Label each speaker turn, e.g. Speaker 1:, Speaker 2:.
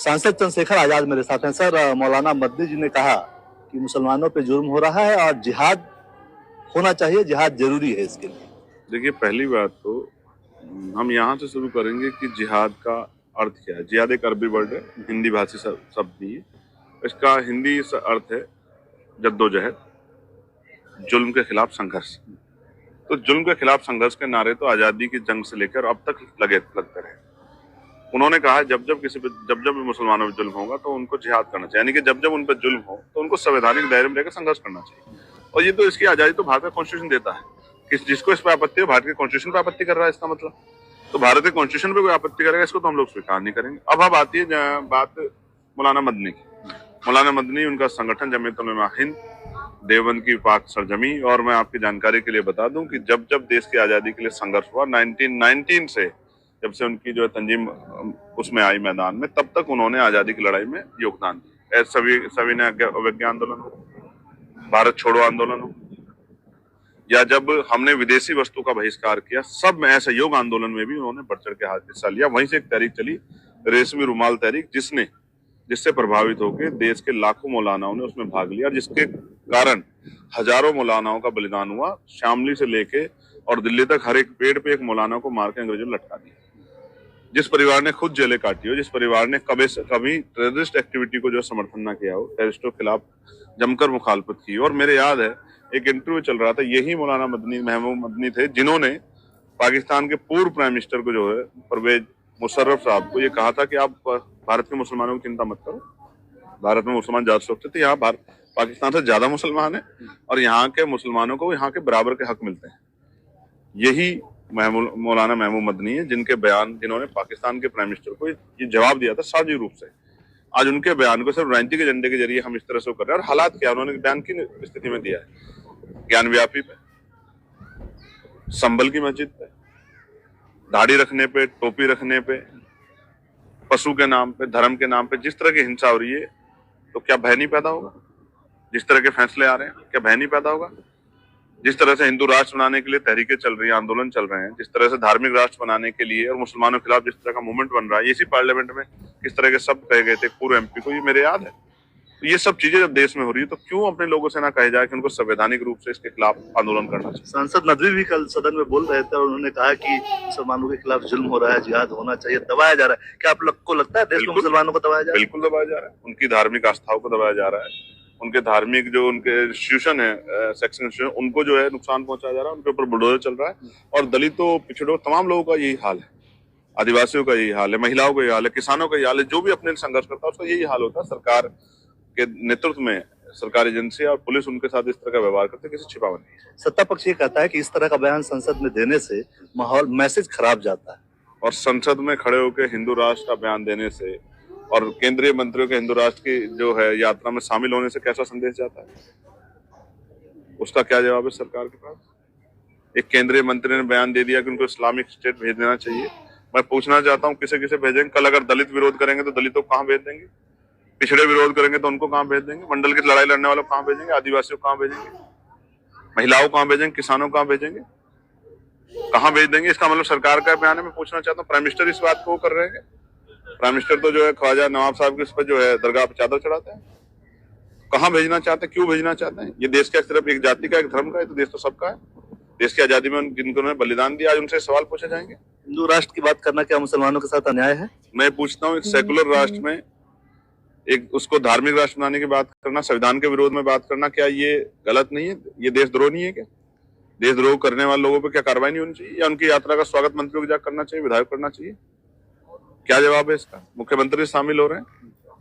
Speaker 1: सांसद चंद्रशेखर आजाद मेरे साथ हैं। सर, मौलाना मदनी जी ने कहा कि मुसलमानों पे जुल्म हो रहा है और जिहाद होना चाहिए, जिहाद जरूरी है इसके लिए।
Speaker 2: देखिए, पहली बात तो हम यहाँ से शुरू करेंगे कि जिहाद का अर्थ क्या है। जिहाद एक अरबी वर्ड है, हिंदी भाषी शब्द नहीं है। इसका हिंदी अर्थ है जद्दोजहद, जुल्म के खिलाफ संघर्ष। तो जुल्म के खिलाफ संघर्ष के नारे तो आजादी की जंग से लेकर अब तक लगते रहे। उन्होंने कहा जब जब मुसलमानों पर जुल्म होगा तो उनको जिहाद करना चाहिए, यानी कि जब उन पर जुल्म हो तो उनको संवैधानिक दायरे में लेकर संघर्ष करना चाहिए। और ये तो इसकी आजादी तो भारत का कॉन्स्टिट्यूशन देता है कि जिसको इस पर आपत्ति है, भारत के कॉन्स्टिट्यूशन पर आपत्ति कर रहा है इसका मतलब। तो भारत के कॉन्स्टिट्यूशन पे कोई आपत्ति करेगा, इसको तो हम लोग स्वीकार नहीं करेंगे। अब आती है बात मौलाना मदनी की। मौलाना मदनी, उनका संगठन जमीयत उलमा हिंद, देवबंद की पाक सरजमी। और मैं आपकी जानकारी के लिए बता दूं कि जब देश की आजादी के लिए संघर्ष हुआ 1919 से, जब से उनकी जो है तंजीम उसमें आई मैदान में, तब तक उन्होंने आजादी की लड़ाई में योगदान दिया। सभी ने अवज्ञा आंदोलन हो, भारत छोड़ो आंदोलन हो, या जब हमने विदेशी वस्तु का बहिष्कार किया, सब में असहयोग आंदोलन में भी उन्होंने बढ़ चढ़ के हिस्सा लिया। वहीं से एक तहरीक चली, रेशमी रुमाल तहरीक, जिससे प्रभावित होकर देश के लाखों मौलानाओं ने उसमें भाग लिया, जिसके कारण हजारों मौलानाओं का बलिदान हुआ। शामली से लेके और दिल्ली तक हर एक पेड़ पे एक मौलाना को मार के अंग्रेजों ने लटका दिया। जिस परिवार ने खुद जेलें काटी हो, जिस परिवार ने कभी टेररिस्ट एक्टिविटी को जो समर्थन ना किया हो, टेररिस्टों के खिलाफ जमकर मुखालफत की। और मेरे याद है एक इंटरव्यू चल रहा था, यही मौलाना महमूद मदनी थे जिन्होंने पाकिस्तान के पूर्व प्राइम मिनिस्टर को जो है परवेज मुशर्रफ साहब को ये कहा था कि आप भारत के मुसलमानों की चिंता मत करो, भारत में मुसलमान ज्यादा सुरक्षित है, यहाँ पाकिस्तान से ज्यादा मुसलमान है और यहाँ के मुसलमानों को यहाँ के बराबर के हक मिलते हैं। यही मौलाना महमूद मदनी है जिन्होंने पाकिस्तान के प्राइम मिनिस्टर को ये जवाब दिया था साझी रूप से। आज उनके बयान को सिर्फ राजनीतिक एजेंडे के जरिए हम इस तरह से कर रहे हैं। और हालात क्या उन्होंने बयान की स्थिति में दिया है, ज्ञान व्यापी पे, संभल की मस्जिद पे, दाढ़ी रखने पे, टोपी रखने पे, पशु के नाम पे, धर्म के नाम पे जिस तरह की हिंसा हो रही है, तो क्या भय नहीं पैदा होगा? जिस तरह के फैसले आ रहे हैं, क्या भय नहीं पैदा होगा? जिस तरह से हिंदू राष्ट्र बनाने के लिए तहरीकें चल रही हैं, आंदोलन चल रहे हैं, जिस तरह से धार्मिक राष्ट्र बनाने के लिए और मुसलमानों के खिलाफ जिस तरह का मूवमेंट बन रहा है, इसी पार्लियामेंट में किस तरह के शब्द कहे गए थे पूर्व एमपी को, ये मेरे याद है। तो ये सब चीजें जब देश में हो रही है तो क्यों अपने लोगों से ना कहे जाए कि उनको संवैधानिक रूप से इसके खिलाफ आंदोलन करना चाहिए।
Speaker 1: सांसद नदवी भी कल सदन में बोल रहे थे और उन्होंने कहा कि मुसलमानों के खिलाफ जुल्म हो रहा है, जिहाद होना चाहिए, दबाया जा रहा है। क्या आप लोग को लगता है देश में मुसलमानों को दबाया जा रहा है?
Speaker 2: बिल्कुल दबाया जा रहा है। उनकी धार्मिक आस्थाओं को दबाया जा रहा है, उनके धार्मिक जो उनके इंस्टीट्यूशन है, सेक्शन इंस्टीट्यूशन, उनको जो है नुकसान पहुंचाया जा रहा है, उनके ऊपर बुलडोजर चल रहा है। और दलितों, पिछड़ों, तमाम लोगों का यही हाल है, आदिवासियों का यही हाल है, महिलाओं का यही हाल है, किसानों का यही हाल है। जो भी अपने संघर्ष करता है उसका यही हाल होता है। सरकार के नेतृत्व में सरकारी एजेंसी और पुलिस उनके साथ इस तरह का व्यवहार करते, किसी छिपावा नहीं।
Speaker 1: सत्ता पक्ष ये कहता है कि इस तरह का बयान संसद में देने से माहौल, मैसेज खराब जाता है।
Speaker 2: और संसद में खड़े होकर हिंदू राष्ट्र का बयान देने से और केंद्रीय मंत्रियों के हिंदू राष्ट्र की जो है यात्रा में शामिल होने से कैसा संदेश जाता है, उसका क्या जवाब है सरकार के पास? एक केंद्रीय मंत्री ने बयान दे दिया कि उनको इस्लामिक स्टेट भेज देना चाहिए। मैं पूछना चाहता हूँ किसे किसे भेजेंगे? कल अगर दलित विरोध करेंगे तो दलितों को कहाँ भेज देंगे? पिछड़े विरोध करेंगे तो उनको कहाँ भेज देंगे? मंडल की लड़ाई लड़ने वालों को कहाँ भेजेंगे? आदिवासियों को कहाँ भेजेंगे? महिलाओं को कहाँ भेजेंगे? किसानों को कहाँ भेजेंगे? कहाँ भेज देंगे? इसका मतलब सरकार का बयान है। मैं पूछना चाहता हूँ, प्राइम मिनिस्टर इस बात को कर रहे हैं? प्राइम मिनिस्टर तो जो है ख्वाजा नवाब साहब के इस पर जो है दरगाह पर चादर चढ़ाते हैं। कहाँ भेजना चाहते हैं? क्यों भेजना चाहते हैं? ये देश का सिर्फ एक जाति का, एक धर्म का है? तो देश तो सबका है। देश की आजादी में जिनको बलिदान दिया, आज उनसे सवाल पूछे जाएंगे।
Speaker 1: हिंदू राष्ट्र की बात करना क्या मुसलमानों के साथ अन्याय है? मैं
Speaker 2: पूछता हूँ, एक सेकुलर राष्ट्र में एक उसको धार्मिक राष्ट्र बनाने की बात करना, संविधान के विरोध में बात करना, क्या ये गलत नहीं है? ये देशद्रोह नहीं है क्या? देशद्रोह करने वाले लोगों पर क्या कार्रवाई नहीं होनी चाहिए? या उनकी यात्रा का स्वागत मंत्रियों को जाकर करना चाहिए, विधायक करना चाहिए? क्या जवाब है इसका? मुख्यमंत्री शामिल हो रहे हैं,